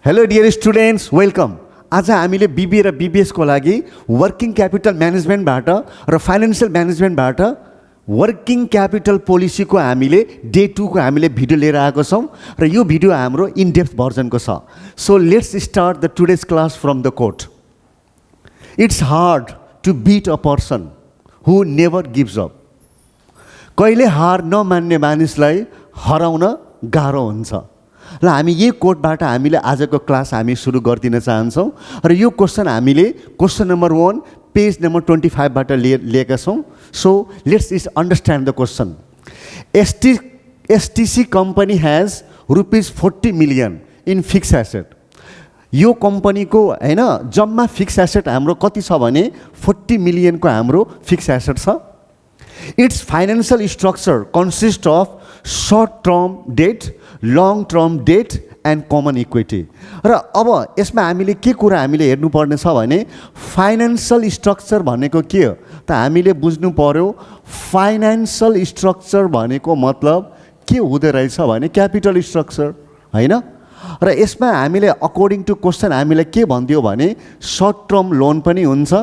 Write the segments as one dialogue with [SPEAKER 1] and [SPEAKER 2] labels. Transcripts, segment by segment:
[SPEAKER 1] Hello dear students, welcome. आज हामीले BBA र बिबिएसको लागि वर्किङ क्यापिटल म्यानेजमेन्टबाट र फाइनेन्सियल म्यानेजमेन्टबाट वर्किङ क्यापिटल पोलिसीको हामीले डे 2 को हामीले भिडियो लिएर आएको छौँ र यो भिडियो हाम्रो इन डेप्थ भर्जनको छ। So let's start the today's class from the quote. It's hard to beat a person who never gives up. कहिले हार नमान्ने मानिसलाई हराउन गाह्रो हुन्छ। ल हामी यही कोटबाट हामीले आजको क्लास हामी सुरु गरिदिन चाहन्छौँ र यो क्वेसन हामीले क्वेसन नम्बर 1 पेज नम्बर 25 बाट लिएका छौँ। So let's is understand the question. STC company has ₹40 million in fix asset. यो कंपनीको हैन जम्मा फिक्स एसेट हाम्रो कति छ भने 40 million को हाम्रो फिक्स एसेट छ। It's financial structure consist of short term debt, long term debt and common equity. र अब यसमा हामीले के कुरा हामीले हेर्नुपर्ने छ भने फाइनेन्शियल स्ट्रक्चर भनेको के हो त हामीले बुझ्नु पर्यो। फाइनेन्शियल स्ट्रक्चर भनेको मतलब के हुँदो रहेछ भने क्यापिटल स्ट्रक्चर हैन। र यसमा हामीले अकर्डिङ टु क्वेसन हामीले के भनिदियो भने सर्ट टर्म लोन पनि हुन्छ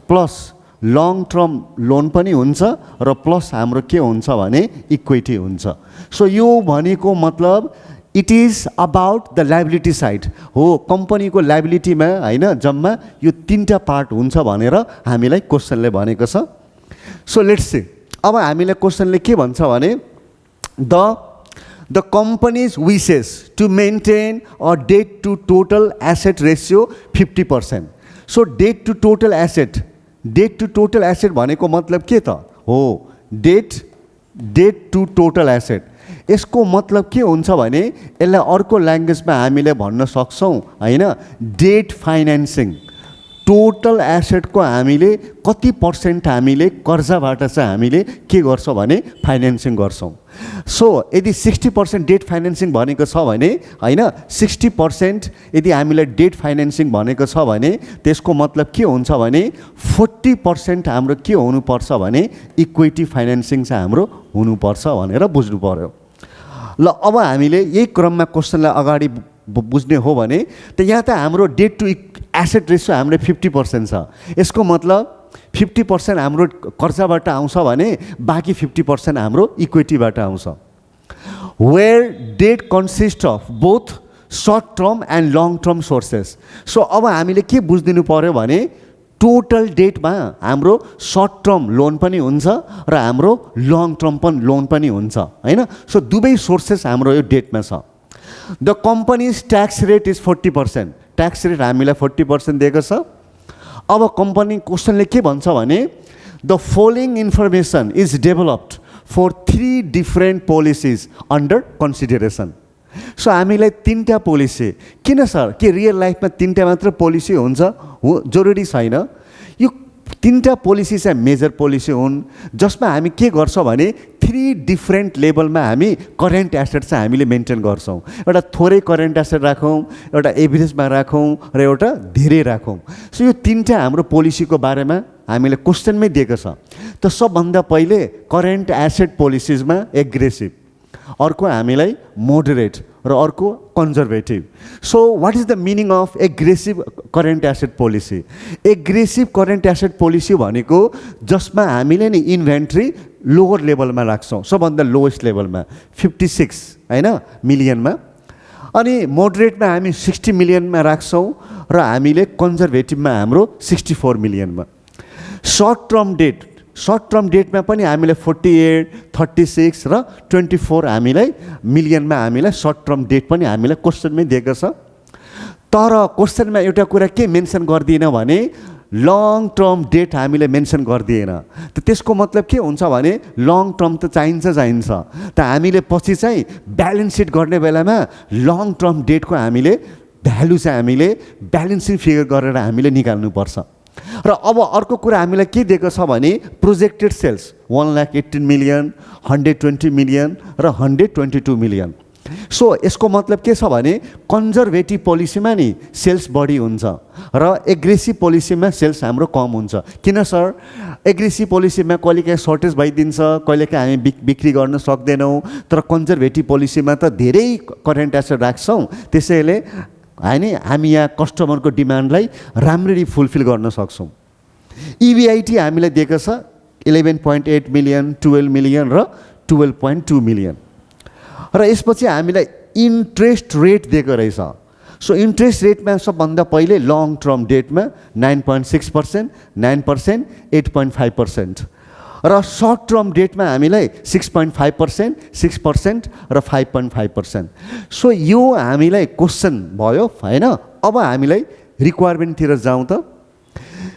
[SPEAKER 1] प्लस लङ टर्म लोन पनि हुन्छ र प्लस हाम्रो के हुन्छ भने इक्विटी हुन्छ। सो यो भनेको मतलब it is about the liability side हो। कंपनीको लाइबिलिटीमा हैन जम्मा यो 3टा पार्ट हुन्छ भनेर हामीलाई क्वेसनले भनेको छ। सो लेट्स सी अब हामीले क्वेसनले के भन्छ भने the companies wishes to maintain a debt to total asset ratio 50%। So debt to total asset भनेको मतलब के त हो डेट टु टोटल एसेट। यसको मतलब के हुन्छ भने यसलाई अर्को ल्याङ्ग्वेजमा हामीले भन्न सक्छौँ हैन डेट फाइनेन्सिङ। टोटल एसेटको हामीले कति पर्सेन्ट हामीले कर्जाबाट चाहिँ हामीले के गर्छौँ भने फाइनेन्सिङ गर्छौँ। सो यदि 60% डेट फाइनेन्सिङ भनेको छ भने हैन 60% यदि हामीले डेट फाइनेन्सिङ भनेको छ भने त्यसको मतलब के हुन्छ भने 40% हाम्रो के हुनुपर्छ भने इक्विटी फाइनेन्सिङ चाहिँ हाम्रो हुनुपर्छ भनेर बुझ्नु पर्यो। ल अब हामीले यही क्रममा क्वेसनलाई अगाडि बुझ्ने हो भने त यहाँ त हाम्रो डेट टु एसेट रेसियो हाम्रो 50% छ। यसको मतलब 50% हाम्रो कर्जाबाट आउँछ भने बाँकी 50% हाम्रो इक्विटीबाट आउँछ। Where debt consist of both short term and long term sources. So अब हामीले के बुझिदिनु पर्यो भने टोटल डेटमा हाम्रो सर्ट टर्म लोन पनि हुन्छ र हाम्रो लङ टर्म लोन पनि हुन्छ हैन। सो दुवै सोर्सेस हाम्रो यो डेटमा छ। The companies tax rate is 40%। Tax rate हामीलाई 40% दिएको छ। अब कंपनी क्वेसनले के भन्छ भने the following information is developed for 3 different policies under consideration. So हामीलाई 3टा पोलिसी किन सर के रियल लाइफमा 3टा मात्र पोलिसी हुन्छ हो जरुरी छैन। यो 3टा पोलिसी चाहिँ मेजर पोलिसी हुन् जसमा हामी के गर्छौँ भने 3 डिफरेन्ट लेभलमा हामी करेन्ट एसेट चाहिँ हामीले मेन्टेन गर्छौँ। एउटा थोरै करेन्ट एसेट राखौँ, एउटा एभरेजमा राखौँ र एउटा धेरै राखौँ। सो यो 3टा हाम्रो पोलिसीको बारेमा हामीले क्वेसनमै दिएको छ। त सबभन्दा पहिले करेन्ट एसेट पोलिसिजमा एग्रेसिभ, अर्को हामीलाई मोडरेट र अर्को conservative. So what is the meaning of aggressive current asset policy? Aggressive current asset policy भनेको जसमा हामीले नि इन्भेन्ट्री लोवर लेभलमा राख्छौँ, सबभन्दा लोएस्ट लेभलमा 56 हैन मिलियनमा। अनि मोडरेटमा हामी 60 मिलियनमा राख्छौँ र हामीले कन्जर्भेटिभमा हाम्रो 64 मिलियनमा। सर्ट टर्म डेटमा पनि हामीले 48, 36 र 24 हामीलाई मिलियनमा हामीलाई सर्ट टर्म डेट पनि हामीलाई क्वेसनमै दिएको छ। तर क्वेसनमा एउटा कुरा के मेन्सन गर्दिएन भने लङ टर्म डेट हामीले मेन्सन गर्दिएन। त त्यसको मतलब के हुन्छ भने लङ टर्म त चाहिन्छ त हामीले पछि चाहिँ ब्यालेन्स सिट गर्ने बेलामा लङ टर्म डेटको हामीले भ्यालु चाहिँ हामीले ब्यालेन्सिङ फिगर गरेर हामीले निकाल्नुपर्छ। र अब अर्को कुरा हामीलाई के दिएको छ भने प्रोजेक्टेड सेल्स 118 मिलियन, 120 मिलियन र 122 मिलियन। सो यसको मतलब के छ भने कन्जर्भेटिभ पोलिसीमा नि सेल्स बढी हुन्छ र एग्रेसिभ पोलिसीमा सेल्स हाम्रो कम हुन्छ। किन सर? एग्रेसिभ पोलिसीमा कहिलेकाहीँ सर्टेज भइदिन्छ, कहिलेकाहीँ हामी बिक्री गर्न सक्दैनौँ। तर कन्जर्भेटिभ पोलिसीमा त धेरै करेन्ट एसेट राख्छौँ, त्यसैले हैन हामी यहाँ कस्टमरको डिमान्डलाई राम्ररी फुलफिल गर्न सक्छौँ। EBIT हामीलाई दिएको छ 11.8 मिलियन, 12 मिलियन र 12.2 मिलियन। र यसपछि हामीलाई इन्ट्रेस्ट रेट दिएको रहेछ। सो इन्ट्रेस्ट रेटमा सबभन्दा पहिले लङ टर्म डेटमा 9.6%, 9%, 8.5%, र सर्ट टर्म डेटमा हामीलाई 6.5%, 6% र 5.5%। सो यो हामीलाई क्वेसन भयो हैन। अब हामीलाई रिक्वायरमेन्टतिर जाउँ त।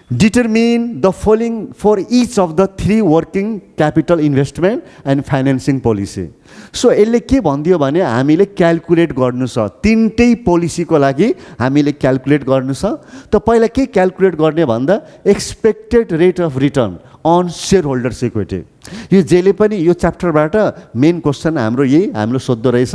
[SPEAKER 1] Determine the following for each of the 3 working capital investment and financing policy. So यसले के भन्दियो भने हामीले क्याल्कुलेट गर्नु छ, तीनटै पोलिसीको लागि हामीले क्याल्कुलेट गर्नु छ। त पहिला के क्याल्कुलेट गर्ने भन्दा expected rate of return on shareholders equity. यो जहिले पनि यो च्याप्टरबाट मेन क्वेसन हाम्रो यही हामीले सोध्दो रहेछ।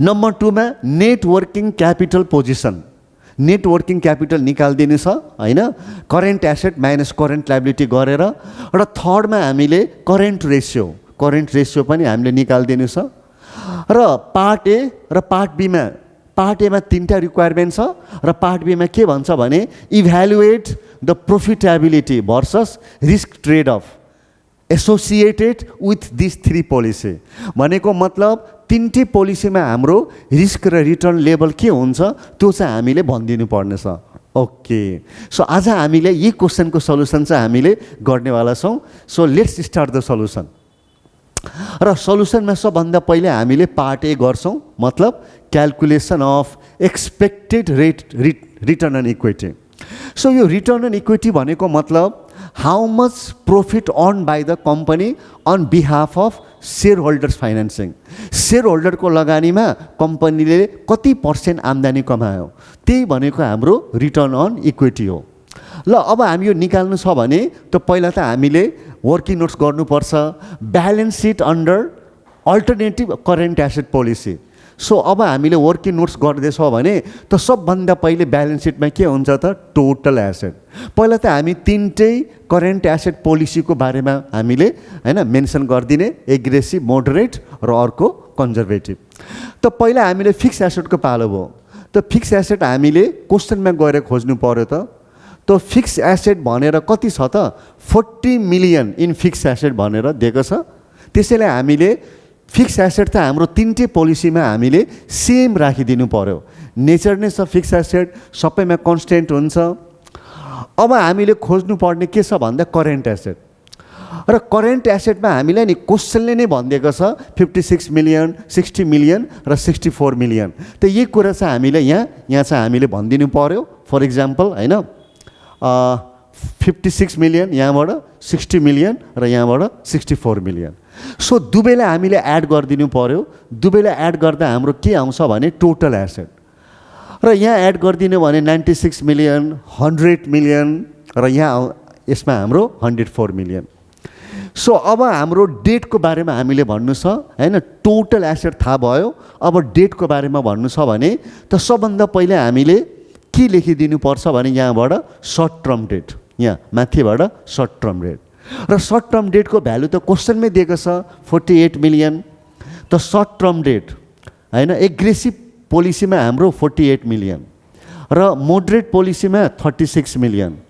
[SPEAKER 1] नम्बर 2 मा net working capital position, net working capital निकाल्दिनु छ हैन, current asset minus current liability गरेर। र थर्डमा हामीले करेन्ट रेसियो पनि हामीले निकाल्दिनु छ। र पार्ट ए र पार्ट बी मा, पार्ट ए मा 3टा रिक्वायरमेन्ट छ र पार्ट बी मा के भन्छ भने evaluate the profitability versus risk trade off associated with this 3 policy. भनेको मतलब तीनटै पोलिसीमा हाम्रो रिस्क र रिटर्न लेभल के हुन्छ त्यो चाहिँ हामीले भनिदिनु पर्नेछ। ओके, सो आज हामीले यही क्वेसनको सल्युसन चाहिँ हामीले गर्नेवाला छौँ। So let's start the solution. र सल्युसनमा सबभन्दा पहिले हामीले पार्ट ए गर्छौँ, मतलब calculation of expected return on equity. So यो रिटर्न अन इक्विटी भनेको मतलब how much profit earn by the company on behalf of share holders financing. Share होल्डरको लगानीमा कम्पनीले कति % आम्दानी कमायो, त्यही भनेको हाम्रो रिटर्न अन इक्विटी हो। ल अब हामी यो निकाल्नु छ भने त पहिला त हामीले वर्किङ नोट्स गर्नुपर्छ, balance seat under alternative current asset policy. So अब हामीले वर्किङ नोट्स गर्दैछौँ भने त सबभन्दा पहिले ब्यालेन्स सिटमा के हुन्छ त टोटल एसेट। पहिला त हामी तीनटै करेन्ट एसेट पोलिसीको बारेमा हामीले हैन मेन्सन गरिदिने, एग्रेसिभ, मोडरेट र अर्को कन्जर्भेटिभ। त पहिला हामीले फिक्स एसेटको पालो भयो। त फिक्स एसेट हामीले क्वेसनमा गएर खोज्नु पर्यो त फिक्स एसेट भनेर कति छ त 40 मिलियन इन फिक्स एसेट भनेर दिएको छ। त्यसैले हामीले फिक्स एसेट त हाम्रो तीनटै पोलिसीमा हामीले सेम राखिदिनु पर्यो। नेचर नै छ फिक्स एसेट, सबैमा कन्स्टेन्ट हुन्छ। अब हामीले खोज्नु पर्ने के छ भन्दा करेन्ट एसेट। र करेन्ट एसेटमा हामीलाई नि क्वेसनले नै भनिदिएको छ 56 मिलियन, 60 मिलियन र 64 मिलियन। त यही कुरा चाहिँ हामीले यहाँ चाहिँ हामीले भनिदिनु पर्यो। फर इक्जाम्पल हैन 56 मिलियन, यहाँबाट 60 मिलियन र यहाँबाट 64 मिलियन। सो दुवैलाई हामीले एड गरिदिनु पर्यो। दुवैलाई एड गर्दा हाम्रो के आउँछ भने टोटल एसेट। र यहाँ एड गरिदिनु भने 96 मिलियन, 100 मिलियन र यहाँ यसमा हाम्रो 104 मिलियन। सो अब हाम्रो डेटको बारेमा हामीले भन्नु छ हैन, टोटल एसेट थाहा भयो। अब डेटको बारेमा भन्नु छ भने त सबभन्दा पहिले हामीले के लेखिदिनु पर्छ भने यहाँबाट सर्ट टर्म डेट, यहाँ माथिबाट सर्ट टर्म डेट। र सर्ट टर्म डेटको भ्यालु त क्वेसनमै दिएको छ 48 मिलियन। त सर्ट टर्म डेट हैन एग्रेसिभ पोलिसीमा हाम्रो 48 मिलियन र मोडरेट पोलिसीमा 36 मिलियन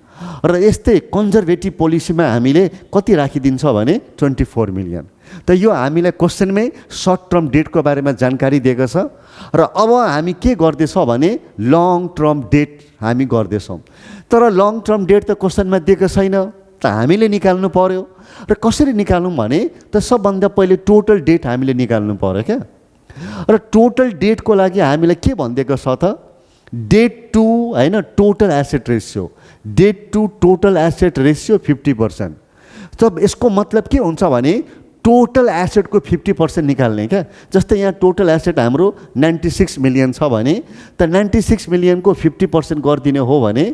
[SPEAKER 1] र यस्तै कन्जर्भेटिभ पोलिसीमा हामीले कति राखिदिन्छ भने 24 मिलियन। त यो हामीलाई क्वेसनमै सर्ट टर्म डेटको बारेमा जानकारी दिएको छ। र अब हामी के गर्दैछौँ भने लङ टर्म डेट हामी गर्दैछौँ। तर लङ टर्म डेट त क्वेसनमा दिएको छैन, त हामीले निकाल्नु पर्यो। र कसरी निकाल्नु भने त सबभन्दा पहिले टोटल डेट हामीले निकाल्नु पर्यो क्या। र टोटल डेटको लागि हामीलाई के भनिदिएको छ त डेट टु हैन total asset ratio, debt to total asset ratio 50%। तब यसको मतलब के हुन्छ भने टोटल एसेटको 50% निकाल्ने क्या। जस्तै यहाँ टोटल एसेट हाम्रो 96 मिलियन छ भने त 96 मिलियनको 50% गरिदिने हो भने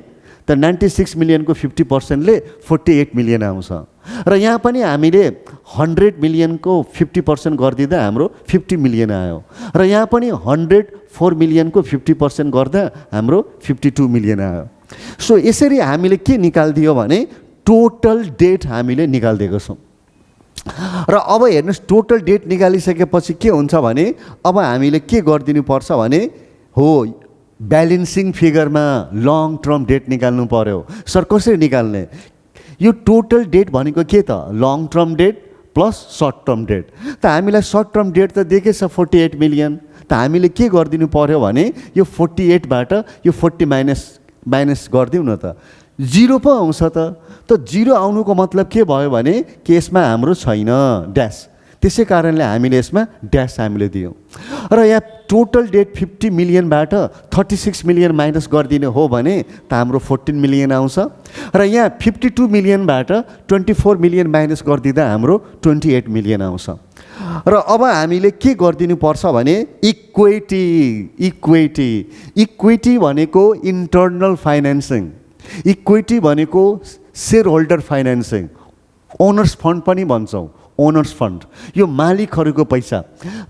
[SPEAKER 1] त 96 मिलियनको 50%ले 48 मिलियन आउँछ। र यहाँ पनि हामीले 100 मिलियनको 50% गरिदिँदा हाम्रो 50 मिलियन आयो। र यहाँ पनि 104 मिलियनको 50% गर्दा हाम्रो 52 मिलियन आयो। सो यसरी हामीले के निकाल्दियो भने टोटल डेट हामीले निकाल्दिएको छौँ। र अब हेर्नुहोस् टोटल डेट निकालिसकेपछि के हुन्छ भने अब हामीले के गरिदिनु पर्छ भने हो ब्यालेन्सिङ फिगरमा लङ टर्म डेट निकाल्नु पर्यो। सर कसरी निकाल्ने? यो टोटल डेट भनेको के त? Long term debt plus short term debt. त हामीलाई सर्ट टर्म डेट त दिएकै छ 48 मिलियन। त हामीले के गरिदिनु पर्यो भने यो 48 बाट यो 40 माइनस गरिदिउँ न त, 0 पो आउँछ त। त 0 आउनुको मतलब के भयो भने केसमा हाम्रो छैन ड्यास, त्यसै कारणले हामीले यसमा ड्यास हामीले दियौँ। र यहाँ टोटल डेट 50 मिलियनबाट 36 मिलियन माइनस गरिदिने हो भने त हाम्रो 14 मिलियन आउँछ। र यहाँ 52 मिलियनबाट 24 मिलियन माइनस गरिदिँदा हाम्रो 28 मिलियन आउँछ। र अब हामीले के गरिदिनु पर्छ भने इक्विटी भनेको इन्टर्नल फाइनेन्सिङ, इक्विटी भनेको share holder financing, owners fund पनि भन्छौँ, ओनर्स फन्ड, यो मालिकहरूको पैसा।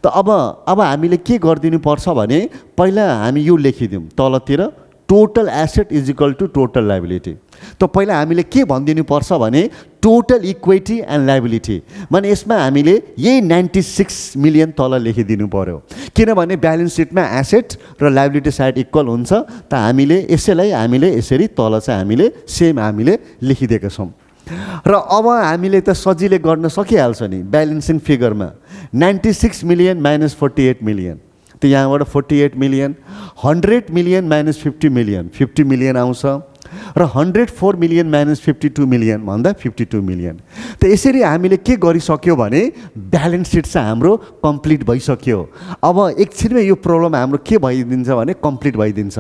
[SPEAKER 1] त अब हामीले के गरिदिनु पर्छ भने पहिला हामी यो लेखिदिउँ तलतिर, total asset is equal to total liability. त पहिला हामीले के भनिदिनु पर्छ भने टोटल इक्विटी एन्ड लाइबिलिटी, माने यसमा हामीले यही 96 मिलियन तल लेखिदिनु पर्यो, किनभने ब्यालेन्स सिटमा एसेट र लाइबिलिटी साइड इक्वल हुन्छ। त हामीले यसरी तल चाहिँ हामीले सेम हामीले लेखिदिएका छौँ। र अब हामीले त सजिलै गर्न सकिहाल्छ नि ब्यालेन्सिङ फिगरमा 96 मिलियन माइनस 48 मिलियन, त यहाँबाट 48 million, 100 million minus 50 million, 50 million आउँछ। र 104 मिलियन माइनस 52 मिलियन भन्दा 52 मिलियन। त यसरी हामीले के गरिसक्यो भने ब्यालेन्स सिट चाहिँ हाम्रो कम्प्लिट भइसक्यो। अब एकछिनमा यो प्रब्लम हाम्रो के भइदिन्छ भने कम्प्लिट भइदिन्छ।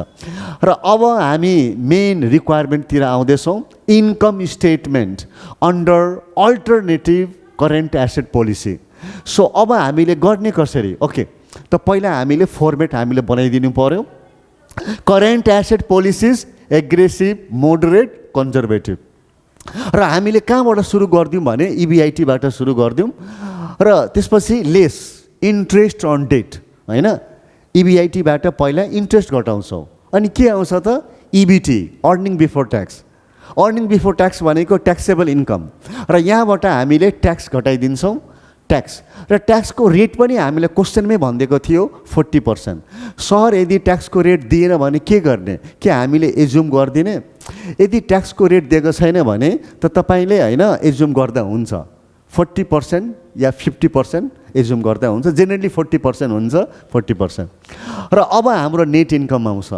[SPEAKER 1] र अब हामी मेन रिक्वायरमेन्टतिर आउँदैछौँ, income statement under alternative current asset policy. So अब हामीले गर्ने कसरी? ओके, त पहिला हामीले फर्मेट हामीले बनाइदिनु पर्यो। Current asset policies aggressive, moderate, conservative. र हामीले कहाँबाट सुरु गरिदिउँ भने इबिआइटीबाट सुरु गरिदिउँ र त्यसपछि लेस इन्ट्रेस्ट अन डेट, होइन? इबिआइटीबाट पहिला इन्ट्रेस्ट घटाउँछौँ, अनि के आउँछ त? EBIT, earning before tax. Earning before tax भनेको ट्याक्सेबल इन्कम, र यहाँबाट हामीले ट्याक्स घटाइदिन्छौँ, ट्याक्स। र ट्याक्सको रेट पनि हामीले क्वेसनमै भनिदिएको थियो 40%। सर यदि ट्याक्सको रेट दिएन भने के गर्ने? के हामीले एज्युम गरिदिने? यदि ट्याक्सको रेट दिएको छैन भने त तपाईँले होइन एज्युम गर्दा हुन्छ 40% या 50% एज्युम गर्दा हुन्छ, जेनरली 40% हुन्छ, 40%। र अब हाम्रो नेट इन्कम आउँछ।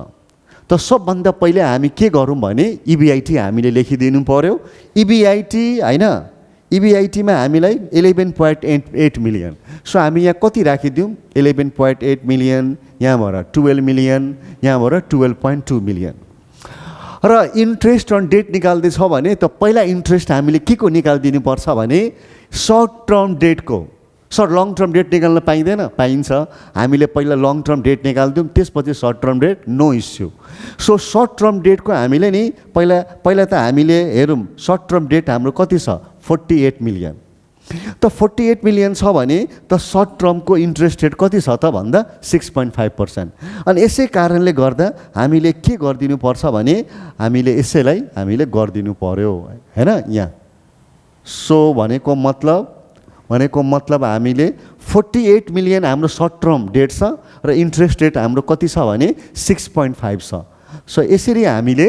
[SPEAKER 1] त सबभन्दा पहिले हामी के गरौँ भने इबिआइटी हामीले लेखिदिनु पर्यो। इबिआइटी होइन, इबिआइटीमा हामीलाई 11.8 मिलियन। सो हामी यहाँ कति राखिदिउँ? 11.8 मिलियन, यहाँबाट 12 मिलियन, यहाँबाट 12.2 मिलियन। र इन्ट्रेस्ट अन डेट निकाल्दैछ भने त पहिला इन्ट्रेस्ट हामीले के को निकालिदिनु पर्छ भने सर्ट टर्म डेटको। सर लङ टर्म डेट निकाल्न पाइँदैन? पाइन्छ। हामीले पहिला लङ टर्म डेट निकालिदिउँ, त्यसपछि short term debt, no issue. So short term डेटको हामीले नि पहिला त हामीले हेरौँ सर्ट टर्म डेट हाम्रो कति छ? 48 मिलियन। त 48 मिलियन छ भने त सर्ट टर्मको इन्ट्रेस्ट रेट कति छ त भन्दा 6.5%। अनि यसै कारणले गर्दा हामीले के गरिदिनु पर्छ भने हामीले यसैलाई हामीले गरिदिनु पर्यो, हैन? यहाँ सो भनेको मतलब हामीले 48 मिलियन हाम्रो सर्ट टर्म डेट छ र इन्ट्रेस्ट रेट हाम्रो कति छ भने 6.5 छ। सो यसरी हामीले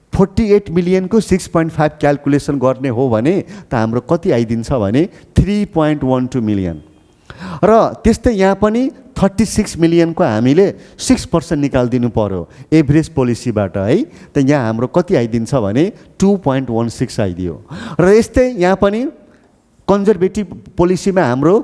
[SPEAKER 1] 48 मिलियनको 6.5 क्यालकुलेसन गर्ने हो भने त हाम्रो कति आइदिन्छ भने 3.12 मिलियन। र त्यस्तै यहाँ पनि 36 मिलियनको हामीले 6% निकालिदिनु पर्यो एभरेज पोलिसीबाट, है? त यहाँ हाम्रो कति आइदिन्छ भने 2.16 आइदियो। र यस्तै यहाँ पनि कन्जर्भेटिभ पोलिसीमा हाम्रो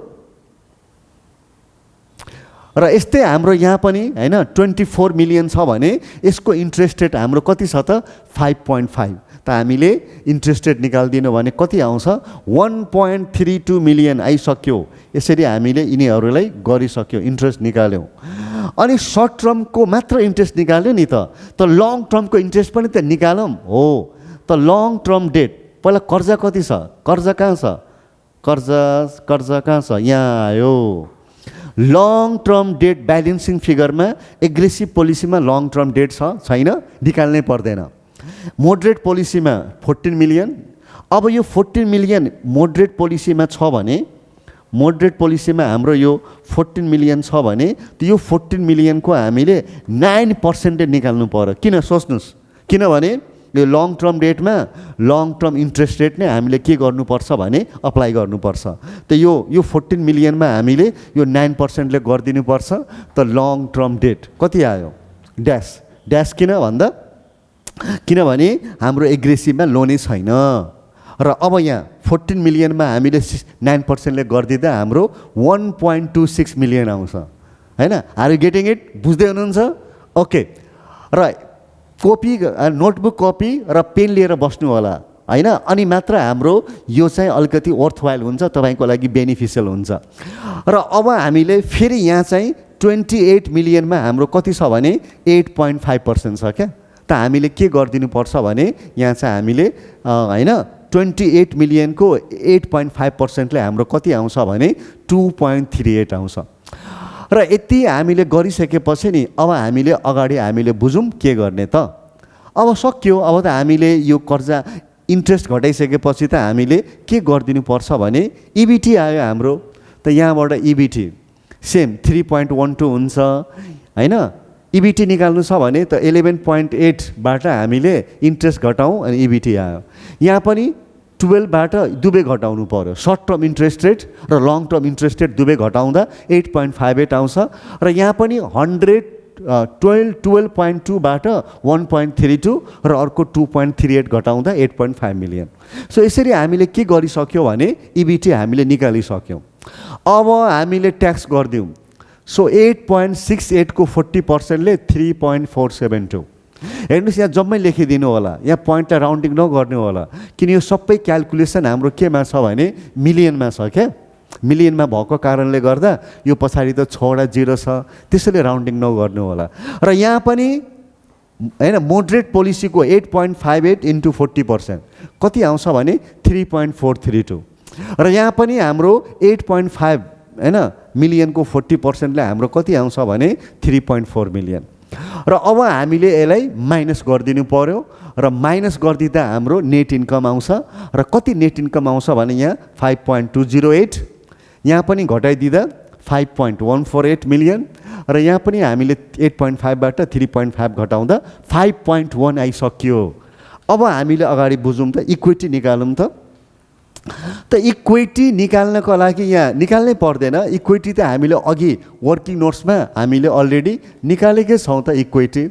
[SPEAKER 1] यहाँ पनि होइन 24 मिलियन छ भने यसको इन्ट्रेस्ट रेट हाम्रो कति छ त 5.5। त हामीले इन्ट्रेस्ट रेट निकालिदिनु भने कति आउँछ? 1.32 मिलियन आइसक्यो। यसरी हामीले यिनीहरूलाई गरिसक्यो, इन्ट्रेस्ट निकाल्यौँ। अनि सर्ट टर्मको मात्र इन्ट्रेस्ट निकाल्यो नि त लङ टर्मको इन्ट्रेस्ट पनि त निकालौँ हो। त लङ टर्म डेट पहिला कर्जा कति छ? कर्जा कहाँ छ? कर्जा कहाँ छ? यहाँ आयो। लङ टर्म डेट ब्यालेन्सिङ फिगरमा एग्रेसिभ पोलिसीमा लङ टर्म डेट छ छैन? निकाल्नै पर्दैन। मोडरेट पोलिसीमा 14 मिलियन। अब यो 14 मिलियन मोडरेट पोलिसीमा छ भने मोडरेट पोलिसीमा हाम्रो यो 14 मिलियन छ भने त्यो यो 14 मिलियनको हामीले 9% निकाल्नु पर्यो। किन सोच्नुहोस्, किनभने यो लङ टर्म डेटमा लङ टर्म इन्ट्रेस्ट रेट नै हामीले के गर्नुपर्छ भने अप्लाई गर्नुपर्छ। त यो 14 मिलियनमा हामीले यो 9%ले गरिदिनुपर्छ। त लङ टर्म डेट कति आयो? ड्यास किन भन्दा किनभने हाम्रो एग्रेसिभमा लोनै छैन र अब यहाँ 14 मिलियनमा हामीले 9%ले गरिदिँदा हाम्रो 1.26 मिलियन आउँछ हैन। Are you getting it? बुझ्दै हुनुहुन्छ? ओके। र कपी नोटबुक कपी र पेन लिएर बस्नु होला हैन, अनि मात्र हाम्रो यो चाहिँ अलिकति वर्थवाइल हुन्छ, तपाईँको लागि बेनिफिसियल हुन्छ। र अब हामीले फेरि यहाँ चाहिँ 28 मिलियनमा हाम्रो कति छ भने 8.5% छ क्या। त हामीले के गरिदिनु पर्छ भने यहाँ चाहिँ हामीले हैन 28 मिलियनको 8.5%ले हाम्रो कति आउँछ भने 2.38 आउँछ। र यति हामीले गरिसकेपछि नि अब हामीले अगाडि हामीले बुझौँ के गर्ने त। अब सक्यो, अब त हामीले यो कर्जा इन्ट्रेस्ट घटाइसकेपछि त हामीले के गरिदिनु पर्छ भने इबिटी आयो हाम्रो। त यहाँबाट इबिटी सेम 3.12 हुन्छ हैन। इबिटी निकाल्नु छ भने त 11.8बाट हामीले इन्ट्रेस्ट घटाउँ अनि इबिटी आयो। यहाँ पनि 12बाट दुवै घटाउनु पर्यो, सर्ट टर्म इन्ट्रेस्ट रेट र लङ टर्म इन्ट्रेस्ट रेट दुवै घटाउँदा 8.58 आउँछ। र यहाँ पनि 12.2बाट 1.32 र अर्को 2.38 घटाउँदा 8.5 मिलियन। सो यसरी हामीले के गरिसक्यौँ भने इबिटी हामीले निकालिसक्यौँ। अब हामीले ट्याक्स गरिदिउँ। सो 8.68 को 40%ले 3.472। हेर्नुहोस् यहाँ जम्मै लेखिदिनु होला, यहाँ पोइन्टलाई राउन्डिङ नगर्नु होला, किन यो सबै क्यालकुलेसन हाम्रो केमा छ भने मिलियनमा छ क्या। मिलियनमा भएको कारणले गर्दा यो पछाडि त 6वटा 0 छ, त्यसैले राउन्डिङ नगर्नु होला। र यहाँ पनि हैन मोडरेट पोलिसीको 8.58 इन्टु 40% कति आउँछ भने 3.432। र यहाँ पनि हाम्रो 8.5 हैन मिलियनको 40%ले हाम्रो कति आउँछ भने 3.4 मिलियन। र अब हामीले यसलाई माइनस गरिदिनु पर्यो र माइनस गरिदिँदा हाम्रो नेट इन्कम आउँछ। र कति नेट इन्कम आउँछ भने यहाँ 5.208, यहाँ पनि घटाइदिँदा 5.148 मिलियन र यहाँ पनि हामीले 8.5बाट 3.5 घटाउँदा 5.1 आइसक्यो। अब हामीले अगाडि बुझौँ त, इक्विटी निकालौँ त। त इक्विटी निकाल्नको लागि यहाँ निकाल्नै पर्दैन, इक्विटी त हामीले अघि वर्किङ नोट्समा हामीले अलरेडी निकालेकै छौँ त इक्विटी।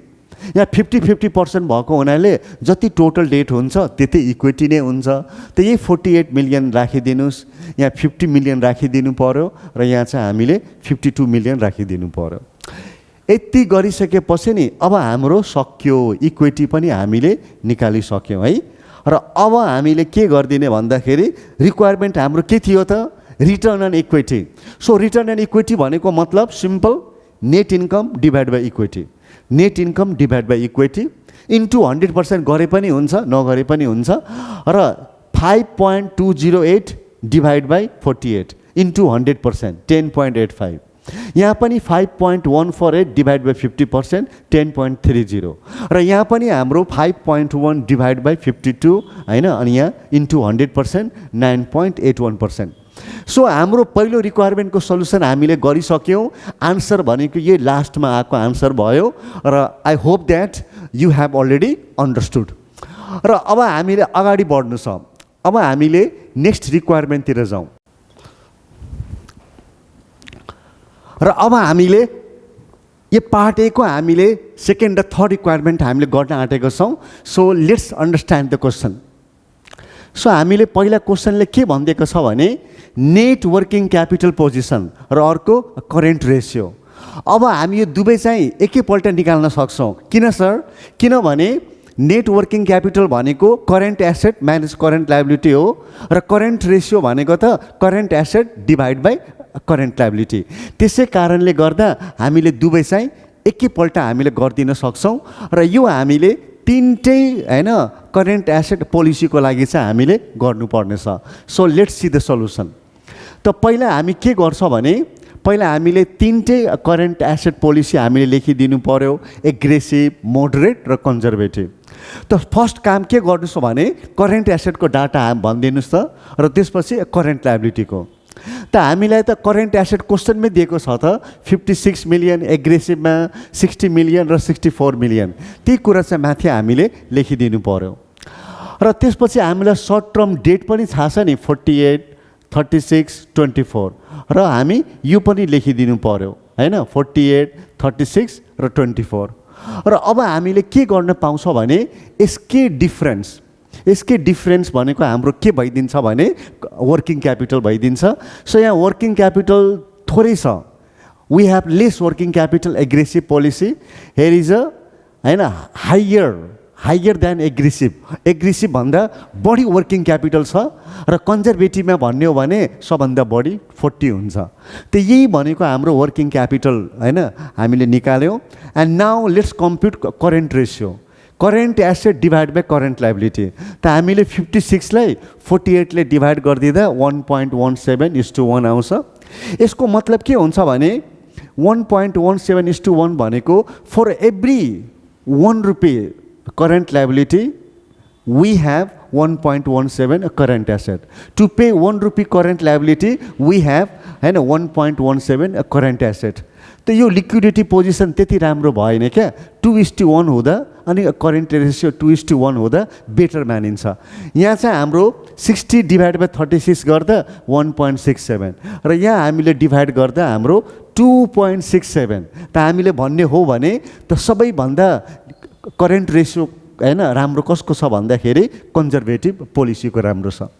[SPEAKER 1] यहाँ 50-50% भएको हुनाले जति टोटल डेट हुन्छ त्यति इक्विटी नै हुन्छ। त यही 48 मिलियन राखिदिनुहोस्, यहाँ 50 मिलियन राखिदिनु पर्यो र यहाँ चाहिँ हामीले 52 मिलियन राखिदिनु पर्यो। यति गरिसकेपछि नि अब हाम्रो सक्यो, इक्विटी पनि हामीले निकालिसक्यौँ है। र अब हामीले के गरिदिने भन्दाखेरि रिक्वायरमेन्ट हाम्रो के थियो त, return on equity. So return on equity भनेको मतलब simple, net income divide by equity. Net income divide by equity into 100% गरे पनि हुन्छ नगरे पनि हुन्छ। र 5.208 डिभाइड बाई 48 इन्टु 100% 10.85। यहाँ पनि 5.148 डिभाइड बाई 50% 10.30। र यहाँ पनि हाम्रो 5.1 डिभाइड बाई 52 हैन, अनि यहाँ इन्टु 100% 9.81%। सो हाम्रो पहिलो रिक्वायरमेन्टको सल्युसन हामीले गरिसक्यौँ। आन्सर भनेको यही लास्टमा आएको आन्सर भयो र I hope that you have already understood. र अब हामीले अगाडि बढ्नु छ। अब हामीले नेक्स्ट रिक्वायरमेन्टतिर जाउँ। र अब हामीले यो पार्ट ए को हामीले सेकेन्ड र थर्ड रिक्वायरमेन्ट हामीले गर्न आँटेको छौँ। So let's understand the question. So हामीले पहिला क्वेसनले के भनिदिएको छ भने नेट वर्किङ क्यापिटल पोजिसन र अर्को करेन्ट रेसियो। अब हामी यो दुवै चाहिँ एकैपल्ट निकाल्न सक्छौँ। किन सर? किनभने नेट वर्किङ क्यापिटल भनेको current asset minus current liability हो र करेन्ट रेसियो भनेको त current asset divide by current liability. त्यसै कारणले गर्दा हामीले दुवै चाहिँ एकैपल्ट हामीले गरिदिन सक्छौँ। र यो हामीले तिनटै हैन करेन्ट एसेट पोलिसीको लागि चाहिँ हामीले गर्नुपर्नेछ। So let's see the solution. त पहिला हामी के गर्छौँ भने पहिला हामीले तिनटै करेन्ट एसेट पोलिसी हामीले लेखिदिनु पर्यो, एग्रेसिभ, मोडरेट र कन्जर्भेटिभ। त फर्स्ट काम के गर्नुहोस् भने करेन्ट एसेटको डाटा भनिदिनुहोस् त, र त्यसपछि करेन्ट लायबिलिटीको। त हामीलाई त करेन्ट एसेट क्वेसनमै दिएको छ त 56 मिलियन एग्रेसिभमा 60 मिलियन र 64 मिलियन ती कुरा चाहिँ माथि हामीले लेखिदिनु पर्यो र त्यसपछि हामीलाई सर्ट टर्म डेट पनि थाहा छ नि 48 36 24 र हामी यो पनि लेखिदिनु पर्यो हैन 48 36 र 24 र अब हामीले के गर्न पाउँछौँ भने यसकै डिफरेन्स भनेको हाम्रो के भइदिन्छ भने वर्किङ क्यापिटल भइदिन्छ सो यहाँ वर्किङ क्यापिटल थोरै छ we have less working capital aggressive policy here is a हैन हायर देन एग्रेसिभ भन्दा बढी वर्किङ क्यापिटल छ र कन्जर्भेटिभमा भन्ने हो भने सबभन्दा बढी 40 हुन्छ त यही भनेको हाम्रो वर्किङ क्यापिटल हैन हामीले निकाल्यौँ and now let's compute current ratio current asset divide by current liability त हामीले 56 लाई 48 ले डिभाइड गरिदिँदा 1.17:1 आउँछ यसको मतलब के हुन्छ भने 1.17:1 भनेको फर एभ्री 1 रुपियाँ current liability we have 1.17 a current asset to pay 1 rupee current liability we have हैन 1.17 a current asset त यो लिक्विडिटी पोजिसन त्यति राम्रो भएन क्या 2:1 हुँदा अनि करेन्ट रेसियो 2:1 हुँदा बेटर मानिन्छ यहाँ चाहिँ हाम्रो 60 डिभाइड बाइ 36 गर्दा 1.67 र यहाँ हामीले डिभाइड गर्दा हाम्रो 2.67 त हामीले भन्ने हो भने त सबैभन्दा करेन्ट रेसियो हैन राम्रो कसको छ भन्दाखेरि कन्जर्भेटिभ पोलिसीको राम्रो छ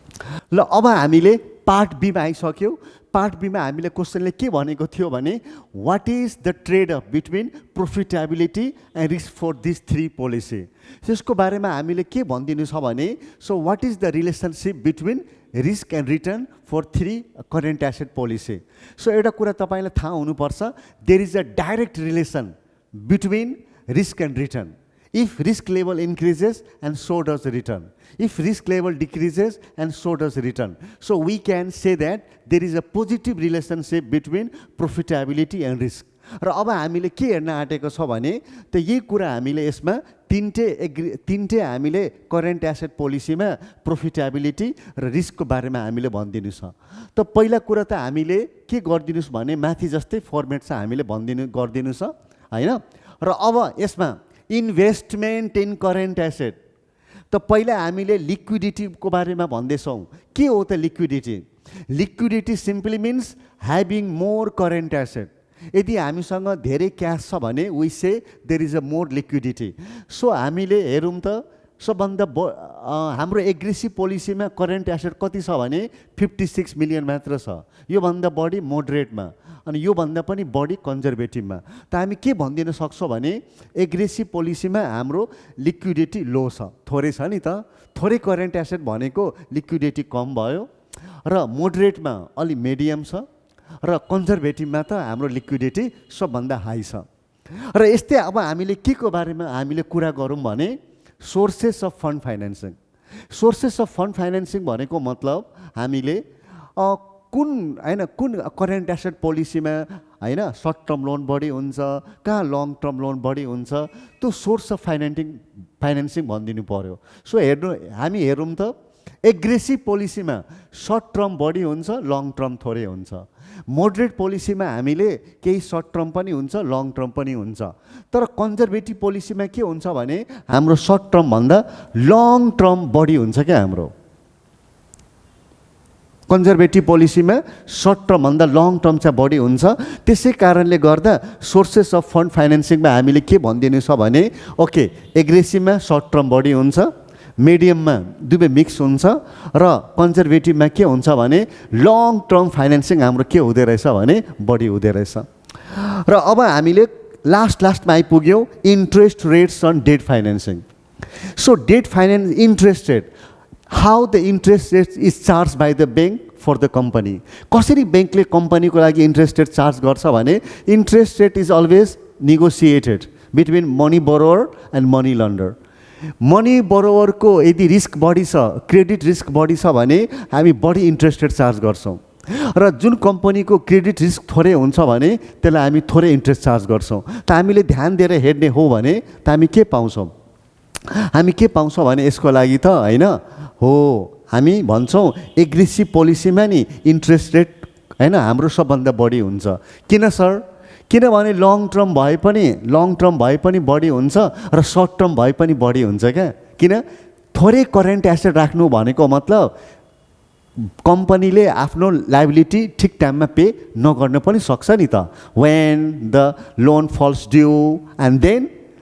[SPEAKER 1] ल अब हामीले पार्ट बी मा आइसक्यौ पार्ट बी मा हामीले क्वेशनले के भनेको थियो भने what is the trade off between profitability and risk for this three policy त्यसको बारेमा हामीले के भनिदिनु छ भने so what is the relationship between risk and return for three current asset policy so एउटा कुरा तपाईलाई थाहा हुनुपर्छ there is a direct relation between risk and return if risk level increases and so does return if risk level decreases and so does return so we can say that there is a positive relationship between profitability and risk र अब हामीले के हेर्न आँटेको छ भने त यही कुरा हामीले यसमा तीनटे हामीले करेन्ट एसेट पोलिसीमा प्रोफिटेबिलिटी र रिस्कको बारेमा हामीले भनिदिनु छ त पहिला कुरा त हामीले के गरिदिनुस् भने माथि जस्तै फर्मेट चाहिँ हामीले गरिदिनु छ हैन र अब यसमा इन्भेस्टमेन्ट इन करेन्ट एसेट त पहिला हामीले लिक्विडिटीको बारेमा भन्दैछौँ के हो त liquidity simply means having more current asset यदि हामीसँग धेरै क्यास छ भने we say there is a more liquidity so हामीले हेरौँ त सबभन्दा हाम्रो एग्रेसिभ पोलिसीमा करेन्ट एसेट कति छ भने 56 मिलियन मात्र छ योभन्दा बढी मोडरेटमा अनि योभन्दा पनि बढी कन्जर्भेटिभमा त हामी के भनिदिन सक्छौँ भने एग्रेसिभ पोलिसीमा हाम्रो लिक्विडिटी लो छ थोरै छ नि त थोरै करेन्ट एसेट भनेको लिक्विडिटी कम भयो र मोडरेटमा अलि मिडियम छ र कन्जर्भेटिभमा त हाम्रो लिक्विडिटी सबभन्दा हाई छ र यस्तै अब हामीले के को बारेमा हामीले कुरा गरौँ भने सोर्सेस अफ फन्ड फाइनेन्सिङ भनेको मतलब हामीले कुन करेन्ट एसेट पोलिसीमा हैन सर्ट टर्म लोन बढी हुन्छ कहाँ लङ टर्म लोन बढी हुन्छ त्यो सोर्स अफ फाइनेन्सिङ भनिदिनु पर्यो सो हामी हेरौँ त एग्रेसिभ पोलिसीमा सर्ट टर्म बढी हुन्छ लङ टर्म थोरै हुन्छ मोडरेट पोलिसीमा हामीले केही सर्ट टर्म पनि हुन्छ लङ टर्म पनि हुन्छ तर कन्जर्भेटिभ पोलिसीमा के हुन्छ भने हाम्रो सर्ट टर्म भन्दा लङ टर्म बढी हुन्छ क्या हाम्रो कन्जर्भेटिभ पोलिसीमा सर्ट टर्म भन्दा लङ टर्म चाहिँ बढी हुन्छ त्यसै कारणले गर्दा सोर्सेस अफ फन्ड फाइनेन्सिङमा हामीले के भनिदिनु छ भने ओके एग्रेसिभमा सर्ट टर्म बढी हुन्छ मिडियममा दुवै मिक्स हुन्छ र कन्जर्भेटिभमा के हुन्छ भने लङ टर्म फाइनेन्सिङ हाम्रो के हुँदै रहेछ भने बढी हुँदै रहेछ र अब हामीले लास्टमा आइपुग्यौँ interest rates on debt financing so debt finance interest rate how the interest rate is charge by the bank for the company कसरी ब्याङ्कले कम्पनीको लागि इन्ट्रेस्ट रेट चार्ज गर्छ भने interest rate is always negotiated between money borrower and money lender money बोरोवरको यदि risk बढी छ क्रेडिट रिस्क बढी छ भने हामी बढी इन्ट्रेस्ट रेट चार्ज गर्छौँ र जुन कम्पनीको क्रेडिट रिस्क थोरै हुन्छ भने त्यसलाई हामी थोरै इन्ट्रेस्ट चार्ज गर्छौँ त हामीले ध्यान दिएर हेर्ने हो भने त हामी के पाउँछौँ भने यसको लागि त हैन हो हामी भन्छौँ एग्रेसिभ पोलिसीमा नि इन्ट्रेस्ट रेट हैन, हाम्रो सबभन्दा बढी हुन्छ। किन सर? किनभने लङ टर्म भए पनि बढी हुन्छ र सर्ट टर्म भए पनि बढी हुन्छ क्या। किन? थोरै करेन्ट एसेट राख्नु भनेको मतलब कम्पनीले आफ्नो लाइबिलिटी ठिक टाइममा पे नगर्न पनि सक्छ नि त। When the loan falls due and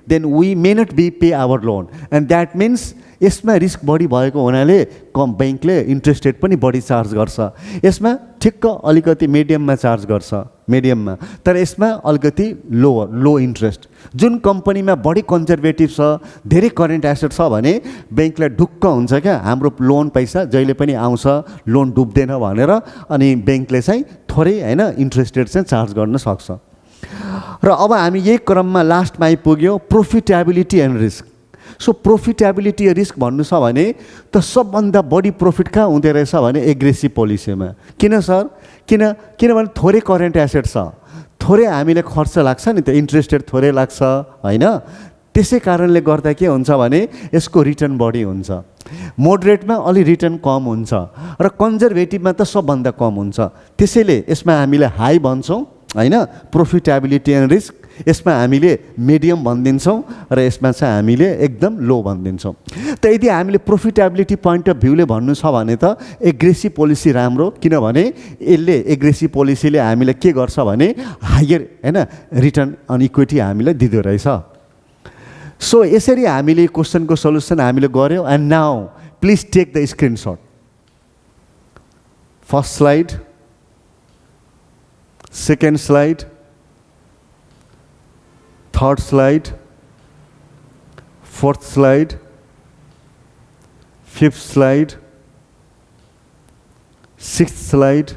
[SPEAKER 1] then we may not be pay our loan and that means यसमा रिस्क बढी भएको हुनाले ब्याङ्कले इन्ट्रेस्ट रेट पनि बढी चार्ज गर्छ। यसमा ठिक्क अलिकति मिडियममा चार्ज गर्छ, मिडियममा, तर यसमा अलिकति लो इन्ट्रेस्ट। जुन कम्पनीमा बढी कन्जर्भेटिभ छ, धेरै करेन्ट एसेट छ भने ब्याङ्कलाई ढुक्क हुन्छ क्या, हाम्रो लोन पैसा जहिले पनि आउँछ, लोन डुब्दैन भनेर, अनि ब्याङ्कले चाहिँ थोरै हैन इन्ट्रेस्ट रेट चाहिँ चार्ज गर्न सक्छ। र अब हामी यही क्रममा लास्टमा आइपुग्यौँ profitability and risk. So profitability risk भन्नु छ भने त सबभन्दा बढी प्रॉफिट कहाँ हुँदो रहेछ भने एग्रेसिभ पोलिसीमा। किन सर? किनभने थोरै करेन्ट एसेट छ, थोरै हामीले खर्च लाग्छ नि त, इन्ट्रेस्ट रेट थोरै लाग्छ हैन। त्यसै कारणले गर्दा के हुन्छ भने यसको रिटर्न बढी हुन्छ। मोडरेटमा अलि रिटर्न कम हुन्छ र कन्जर्भेटिभमा त सबभन्दा कम हुन्छ। त्यसैले यसमा हामीले हाई भन्छौँ हैन, प्रोफिटेबिलिटी एन्ड रिस्क। यसमा हामीले मिडियम भनिदिन्छौँ र यसमा चाहिँ हामीले एकदम लो भनिदिन्छौँ। त यदि हामीले प्रोफिटेबिलिटी पोइन्ट अफ भ्यूले भन्नु छ भने त एग्रेसिभ पोलिसी राम्रो, किनभने यसले एग्रेसिभ पोलिसीले हामीले के गर्छ भने हायर हैन रिटर्न अन इक्विटी हामीलाई दिँदो रहेछ। सो यसरी हामीले क्वेसनको सल्युसन हामीले गऱ्यौँ। And now please take the screenshot. First slide, second slide, third slide, fourth slide, fifth slide, sixth slide.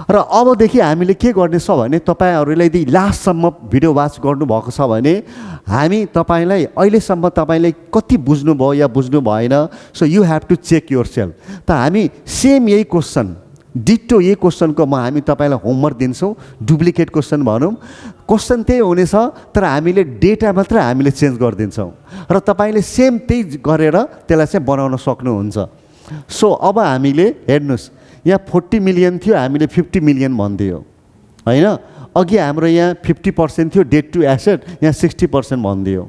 [SPEAKER 1] र अबदेखि हामीले के गर्नेछ भने तपाईँहरूले यदि लास्टसम्म भिडियो वाच गर्नुभएको छ भने हामी तपाईँलाई अहिलेसम्म तपाईँले कति बुझ्नुभयो या बुझ्नु भएन, so you have to check yourself. त हामी सेम यही क्वेसन, डिटो यही क्वेसनको हामी तपाईँलाई होमवर्क दिन्छौँ, डुप्लिकेट क्वेसन भनौँ। क्वेसन त्यही हुनेछ, तर हामीले डेटा मात्र हामीले चेन्ज गरिदिन्छौँ र तपाईँले सेम त्यही गरेर त्यसलाई चाहिँ बनाउन सक्नुहुन्छ। सो अब हामीले हेर्नुहोस्, यहाँ 40 मिलियन थियो, हामीले 50 मिलियन भनिदियो हैन। अघि हाम्रो यहाँ 50% थियो डेट टु एसेट, यहाँ 60% भनिदियो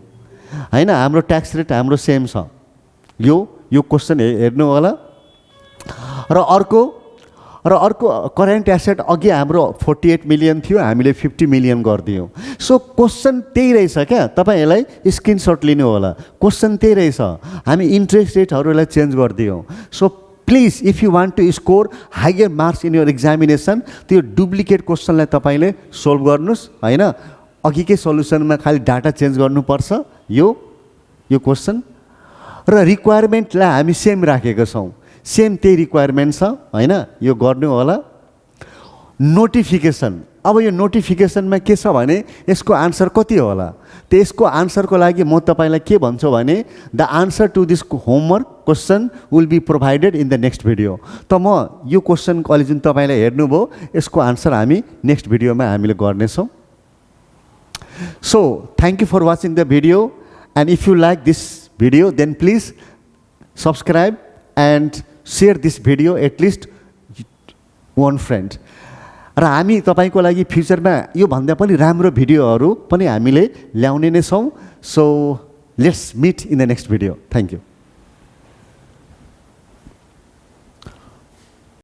[SPEAKER 1] हैन। हाम्रो ट्याक्स रेट हाम्रो सेम छ। यो क्वेसन हेर्नु होला। र अर्को करेन्ट एसेट अघि हाम्रो 48 मिलियन थियो, हामीले 50 मिलियन गरिदियौँ। सो क्वेसन त्यही रहेछ क्या, तपाईँहरूलाई स्क्रिनसट लिनु होला। क्वेसन त्यही रहेछ, हामी इन्ट्रेस्ट रेटहरूलाई चेन्ज गरिदियौँ। So please if you want to score higher marks in your examination, त्यो डुप्लिकेट क्वेसनलाई तपाईँले सोल्भ गर्नुहोस् हैन। अघिकै सल्युसनमा खालि डाटा चेन्ज गर्नुपर्छ। यो क्वेसन र रिक्वायरमेन्टलाई हामी सेम राखेका छौँ, सेम त्यही रिक्वायरमेन्ट छ हैन। यो गर्नु होला। नोटिफिकेसन, अब यो नोटिफिकेसनमा के छ भने यसको आन्सर कति होला? त यसको आन्सरको लागि म तपाईँलाई के भन्छु भने the answer to this homework question will be provided in the next video. त म यो क्वेसनको अहिले जुन तपाईँले हेर्नुभयो यसको आन्सर हामी नेक्स्ट भिडियोमा हामीले गर्नेछौँ। So thank you for watching the video and if you like this video then please subscribe and share this video at least one friend। र हामी तपाईको लागि फ्युचरमा यो भन्दा पनि राम्रो भिडियोहरू पनि हामीले ल्याउने नै छौँ। So let's meet in the next video. Thank you.